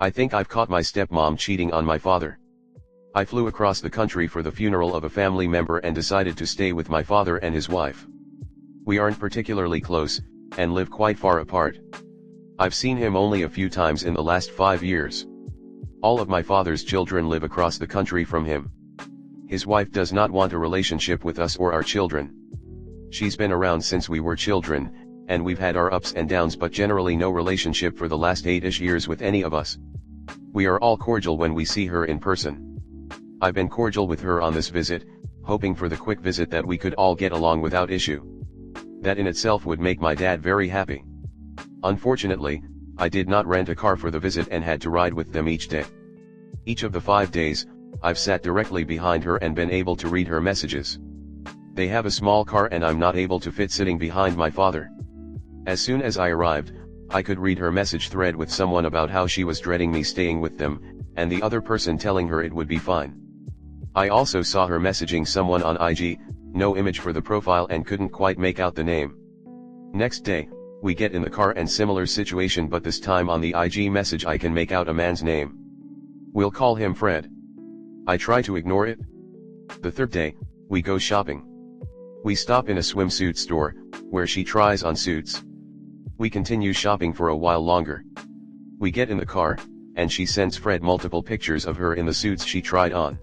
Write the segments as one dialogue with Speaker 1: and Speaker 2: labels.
Speaker 1: I think I've caught my stepmom cheating on my father. I flew across the country for the funeral of a family member and decided to stay with my father and his wife. We aren't particularly close, and live quite far apart. I've seen him only a few times in the last 5 years. All of my father's children live across the country from him. His wife does not want a relationship with us or our children. She's been around since we were children, and we've had our ups and downs, but generally no relationship for the last 8-ish years with any of us. We are all cordial when we see her in person. I've been cordial with her on this visit, hoping for the quick visit that we could all get along without issue. That in itself would make my dad very happy. Unfortunately, I did not rent a car for the visit and had to ride with them each day. Each of the 5 days, I've sat directly behind her and been able to read her messages. They have a small car and I'm not able to fit sitting behind my father. As soon as I arrived, I could read her message thread with someone about how she was dreading me staying with them, and the other person telling her it would be fine. I also saw her messaging someone on IG, no image for the profile and couldn't quite make out the name. Next day, we get in the car and similar situation, but this time on the IG message I can make out a man's name. We'll call him Fred. I try to ignore it. The third day, we go shopping. We stop in a swimsuit store, where she tries on suits. We continue shopping for a while longer. We get in the car, and she sends Fred multiple pictures of her in the suits she tried on.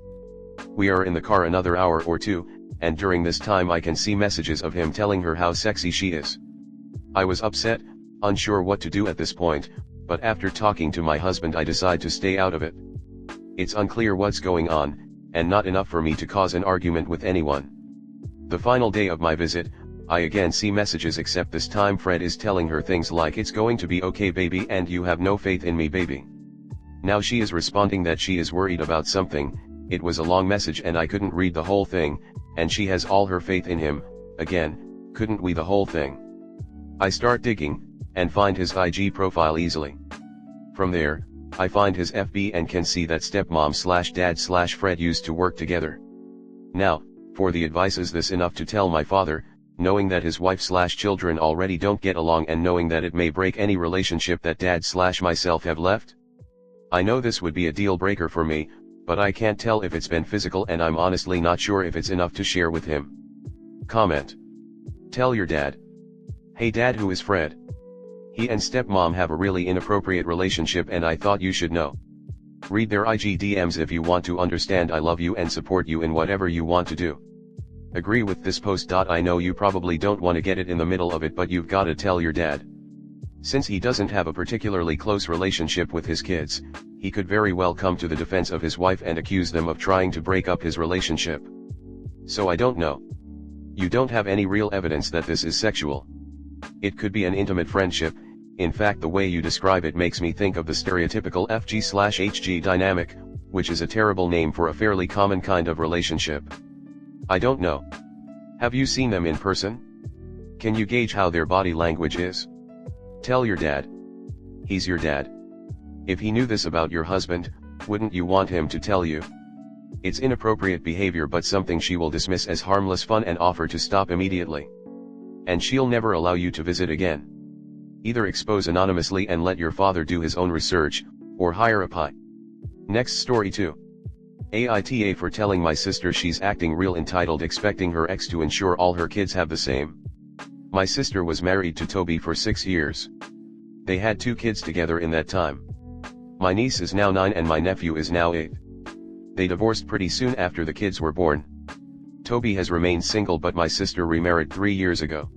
Speaker 1: We are in the car another hour or two, and during this time I can see messages of him telling her how sexy she is. I was upset, unsure what to do at this point, but after talking to my husband I decide to stay out of it. It's unclear what's going on, and not enough for me to cause an argument with anyone. The final day of my visit, I again see messages, except this time Fred is telling her things like "It's going to be okay baby" and "You have no faith in me baby." Now she is responding that she is worried about something. It was a long message and I couldn't read the whole thing, and she has all her faith in him. Again, couldn't we the whole thing? I start digging, and find his IG profile easily. From there, I find his FB and can see that stepmom/dad/Fred used to work together. Now, for the advice: is this enough to tell my father, knowing that his wife/children already don't get along and knowing that it may break any relationship that dad/myself have left? I know this would be a deal breaker for me, but I can't tell if it's been physical and I'm honestly not sure if it's enough to share with him. Comment. Tell your dad. Hey dad, who is Fred? He and stepmom have a really inappropriate relationship and I thought you should know. Read their IG DMs if you want to understand. I love you and support you in whatever you want to do. Agree with this post. I know you probably don't want to get it in the middle of it, but you've gotta tell your dad. Since he doesn't have a particularly close relationship with his kids, he could very well come to the defense of his wife and accuse them of trying to break up his relationship. So I don't know. You don't have any real evidence that this is sexual. It could be an intimate friendship. In fact, the way you describe it makes me think of the stereotypical FG/HG dynamic, which is a terrible name for a fairly common kind of relationship. I don't know. Have you seen them in person? Can you gauge how their body language is? Tell your dad. He's your dad. If he knew this about your husband, wouldn't you want him to tell you? It's inappropriate behavior, but something she will dismiss as harmless fun and offer to stop immediately. And she'll never allow you to visit again. Either expose anonymously and let your father do his own research, or hire a PI. Next story 2. AITA for telling my sister she's acting real entitled, expecting her ex to ensure all her kids have the same. My sister was married to Toby for 6 years. They had 2 kids together in that time. My niece is now 9 and my nephew is now 8. They divorced pretty soon after the kids were born. Toby has remained single, but my sister remarried 3 years ago.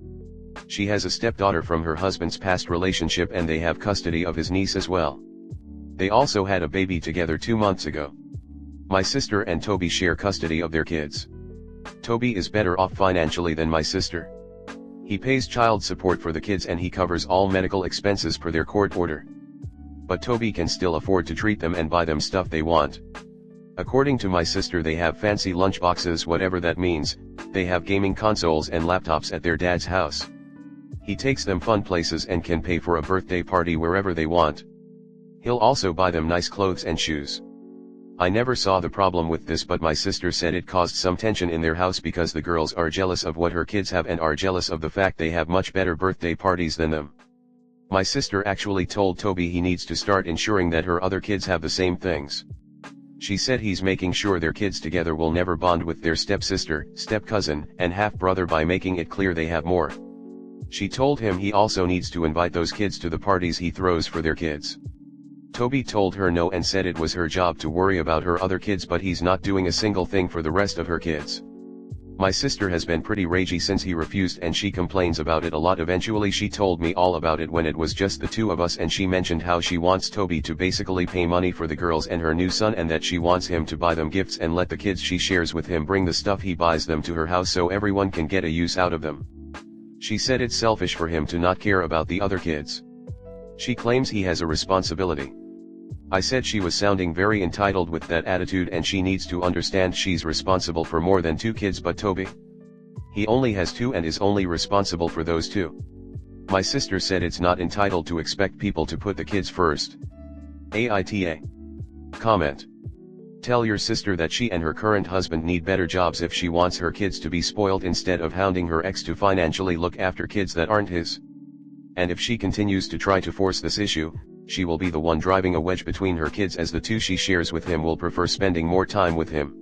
Speaker 1: She has a stepdaughter from her husband's past relationship and they have custody of his niece as well. They also had a baby together 2 months ago. My sister and Toby share custody of their kids. Toby is better off financially than my sister. He pays child support for the kids and he covers all medical expenses per their court order. But Toby can still afford to treat them and buy them stuff they want. According to my sister, they have fancy lunchboxes, whatever that means. They have gaming consoles and laptops at their dad's house. He takes them fun places and can pay for a birthday party wherever they want. He'll also buy them nice clothes and shoes. I never saw the problem with this, but my sister said it caused some tension in their house because the girls are jealous of what her kids have and are jealous of the fact they have much better birthday parties than them. My sister actually told Toby he needs to start ensuring that her other kids have the same things. She said he's making sure their kids together will never bond with their stepsister, step-cousin, and half-brother by making it clear they have more. She told him he also needs to invite those kids to the parties he throws for their kids. Toby told her no and said it was her job to worry about her other kids, but he's not doing a single thing for the rest of her kids. My sister has been pretty ragey since he refused, and she complains about it a lot. Eventually she told me all about it when it was just the two of us, and she mentioned how she wants Toby to basically pay money for the girls and her new son, and that she wants him to buy them gifts and let the kids she shares with him bring the stuff he buys them to her house so everyone can get a use out of them. She said it's selfish for him to not care about the other kids. She claims he has a responsibility. I said she was sounding very entitled with that attitude, and she needs to understand she's responsible for more than 2 kids. But Toby, he only has 2 and is only responsible for those 2. My sister said it's not entitled to expect people to put the kids first. AITA. Comment. Tell your sister that she and her current husband need better jobs if she wants her kids to be spoiled, instead of hounding her ex to financially look after kids that aren't his. And if she continues to try to force this issue, she will be the one driving a wedge between her kids, as the 2 she shares with him will prefer spending more time with him.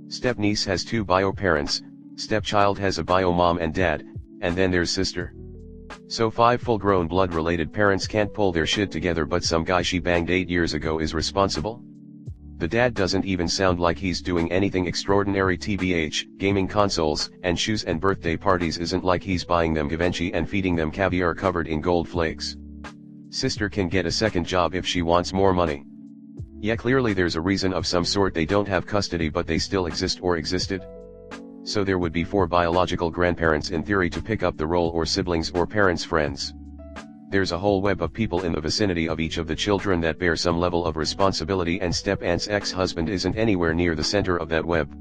Speaker 1: Stepniece has 2 bio parents, stepchild has a bio mom and dad, and then there's sister. So 5 full-grown blood-related parents can't pull their shit together, but some guy she banged 8 years ago is responsible? The dad doesn't even sound like he's doing anything extraordinary. TBH, gaming consoles, and shoes and birthday parties isn't like he's buying them Givenchy and feeding them caviar covered in gold flakes. Sister can get a second job if she wants more money. Yeah, clearly there's a reason of some sort. They don't have custody, but they still exist or existed. So there would be 4 biological grandparents in theory to pick up the role, or siblings or parents' friends. There's a whole web of people in the vicinity of each of the children that bear some level of responsibility, and step-aunt's ex-husband isn't anywhere near the center of that web.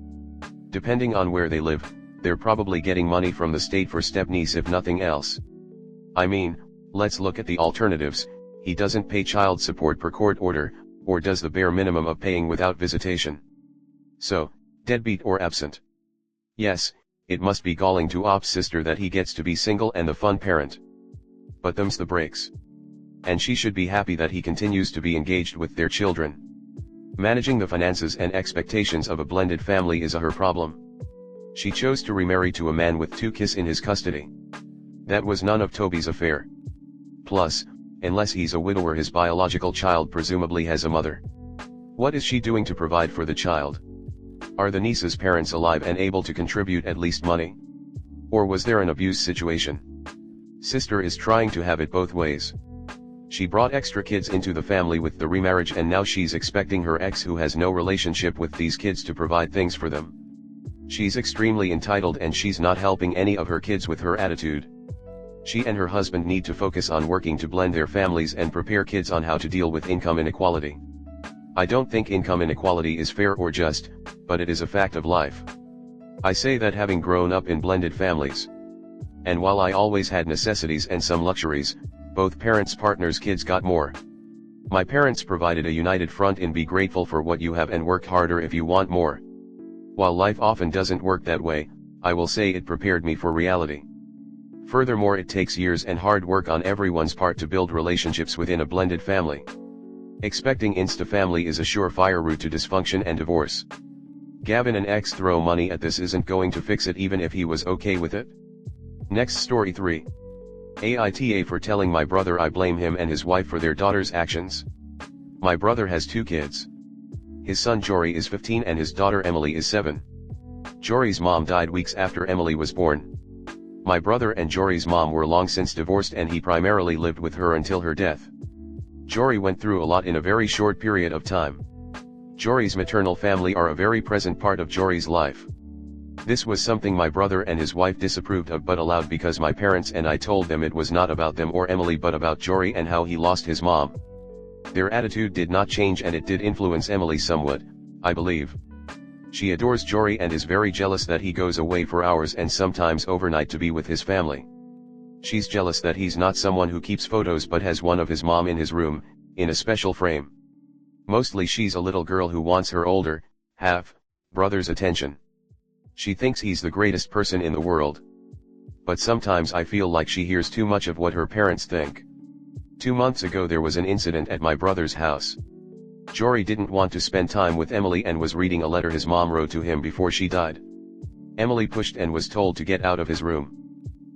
Speaker 1: Depending on where they live, they're probably getting money from the state for step-niece if nothing else. I mean, let's look at the alternatives. He doesn't pay child support per court order, or does the bare minimum of paying without visitation. So, deadbeat or absent. Yes, it must be galling to Op's sister that he gets to be single and the fun parent. But them's the breaks. And she should be happy that he continues to be engaged with their children. Managing the finances and expectations of a blended family is her problem. She chose to remarry to a man with 2 kids in his custody. That was none of Toby's affair. Plus, unless he's a widower, his biological child presumably has a mother. What is she doing to provide for the child? Are the niece's parents alive and able to contribute at least money? Or was there an abuse situation? Sister is trying to have it both ways. She brought extra kids into the family with the remarriage, and now she's expecting her ex, who has no relationship with these kids, to provide things for them. She's extremely entitled, and she's not helping any of her kids with her attitude. She and her husband need to focus on working to blend their families and prepare kids on how to deal with income inequality. I don't think income inequality is fair or just, but it is a fact of life. I say that having grown up in blended families. And while I always had necessities and some luxuries, both parents' partners' kids got more. My parents provided a united front in be grateful for what you have and work harder if you want more. While life often doesn't work that way, I will say it prepared me for reality. Furthermore, it takes years and hard work on everyone's part to build relationships within a blended family. Expecting insta-family is a surefire route to dysfunction and divorce. Gavin and ex throw money at this isn't going to fix it, even if he was okay with it. Next story 3. AITA for telling my brother I blame him and his wife for their daughter's actions. My brother has 2 kids. His son Jory is 15 and his daughter Emily is 7. Jory's mom died weeks after Emily was born. My brother and Jory's mom were long since divorced, and he primarily lived with her until her death. Jory went through a lot in a very short period of time. Jory's maternal family are a very present part of Jory's life. This was something my brother and his wife disapproved of but allowed because my parents and I told them it was not about them or Emily but about Jory and how he lost his mom. Their attitude did not change, and it did influence Emily somewhat, I believe. She adores Jory and is very jealous that he goes away for hours and sometimes overnight to be with his family. She's jealous that he's not someone who keeps photos but has one of his mom in his room, in a special frame. Mostly she's a little girl who wants her older, half-brother's attention. She thinks he's the greatest person in the world. But sometimes I feel like she hears too much of what her parents think. 2 months ago there was an incident at my brother's house. Jory didn't want to spend time with Emily and was reading a letter his mom wrote to him before she died. Emily pushed and was told to get out of his room.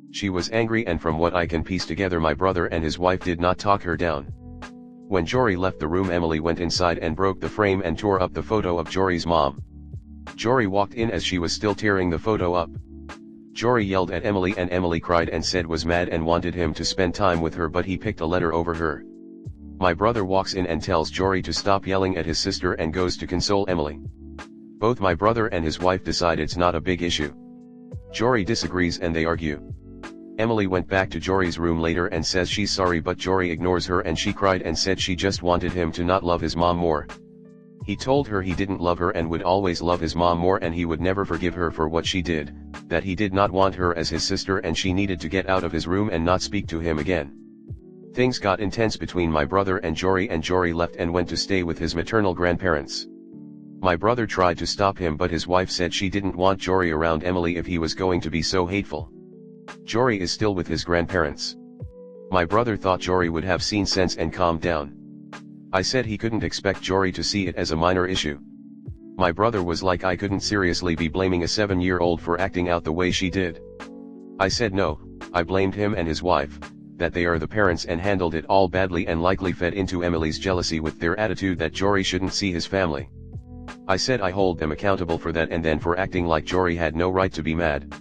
Speaker 1: She was angry, and from what I can piece together, my brother and his wife did not talk her down. When Jory left the room, Emily went inside and broke the frame and tore up the photo of Jory's mom. Jory walked in as she was still tearing the photo up. Jory yelled at Emily and Emily cried and said was mad and wanted him to spend time with her, but he picked a letter over her. My brother walks in and tells Jory to stop yelling at his sister and goes to console Emily. Both my brother and his wife decide it's not a big issue. Jory disagrees and they argue. Emily went back to Jory's room later and says she's sorry, but Jory ignores her and she cried and said she just wanted him to not love his mom more. He told her he didn't love her and would always love his mom more, and he would never forgive her for what she did, that he did not want her as his sister and she needed to get out of his room and not speak to him again. Things got intense between my brother and Jory left and went to stay with his maternal grandparents. My brother tried to stop him, but his wife said she didn't want Jory around Emily if he was going to be so hateful. Jory is still with his grandparents. My brother thought Jory would have seen sense and calmed down. I said he couldn't expect Jory to see it as a minor issue. My brother was like, I couldn't seriously be blaming a 7-year-old for acting out the way she did. I said no, I blamed him and his wife, that they are the parents and handled it all badly and likely fed into Emily's jealousy with their attitude that Jory shouldn't see his family. I said I hold them accountable for that and then for acting like Jory had no right to be mad.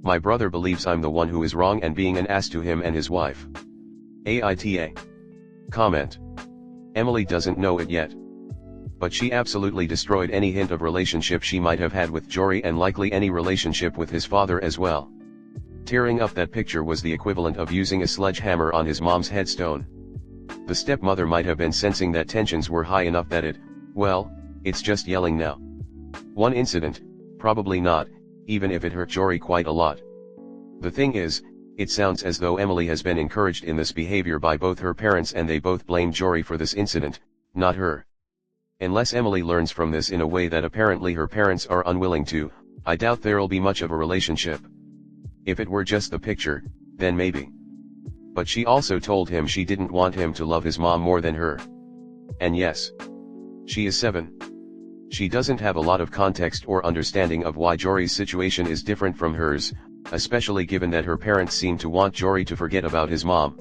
Speaker 1: My brother believes I'm the one who is wrong and being an ass to him and his wife. AITA. Comment. Emily doesn't know it yet. But she absolutely destroyed any hint of relationship she might have had with Jory and likely any relationship with his father as well. Tearing up that picture was the equivalent of using a sledgehammer on his mom's headstone. The stepmother might have been sensing that tensions were high enough that it's just yelling now. One incident, probably not, even if it hurt Jory quite a lot. The thing is, it sounds as though Emily has been encouraged in this behavior by both her parents and they both blame Jory for this incident, not her. Unless Emily learns from this in a way that apparently her parents are unwilling to, I doubt there'll be much of a relationship. If it were just the picture, then maybe. But she also told him she didn't want him to love his mom more than her. And yes, she is 7. She doesn't have a lot of context or understanding of why Jory's situation is different from hers, especially given that her parents seem to want Jory to forget about his mom.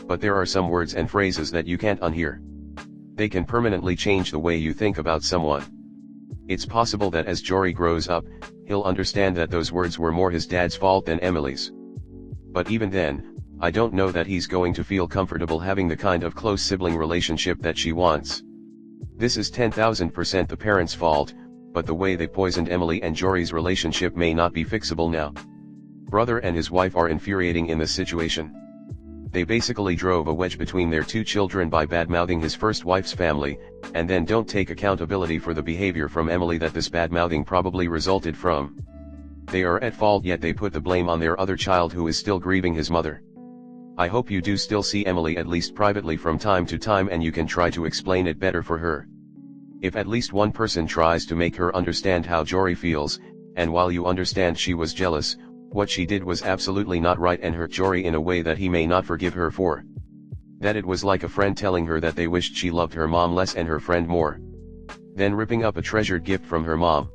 Speaker 1: But there are some words and phrases that you can't unhear. They can permanently change the way you think about someone. It's possible that as Jory grows up, he'll understand that those words were more his dad's fault than Emily's. But even then, I don't know that he's going to feel comfortable having the kind of close sibling relationship that she wants. This is 10,000% the parents' fault, but the way they poisoned Emily and Jory's relationship may not be fixable now. Brother and his wife are infuriating in this situation. They basically drove a wedge between their 2 children by badmouthing his first wife's family, and then don't take accountability for the behavior from Emily that this badmouthing probably resulted from. They are at fault, yet they put the blame on their other child who is still grieving his mother. I hope you do still see Emily at least privately from time to time and you can try to explain it better for her. If at least one person tries to make her understand how Jory feels, and while you understand she was jealous, what she did was absolutely not right and hurt Jory in a way that he may not forgive her for. That it was like a friend telling her that they wished she loved her mom less and her friend more. Then ripping up a treasured gift from her mom.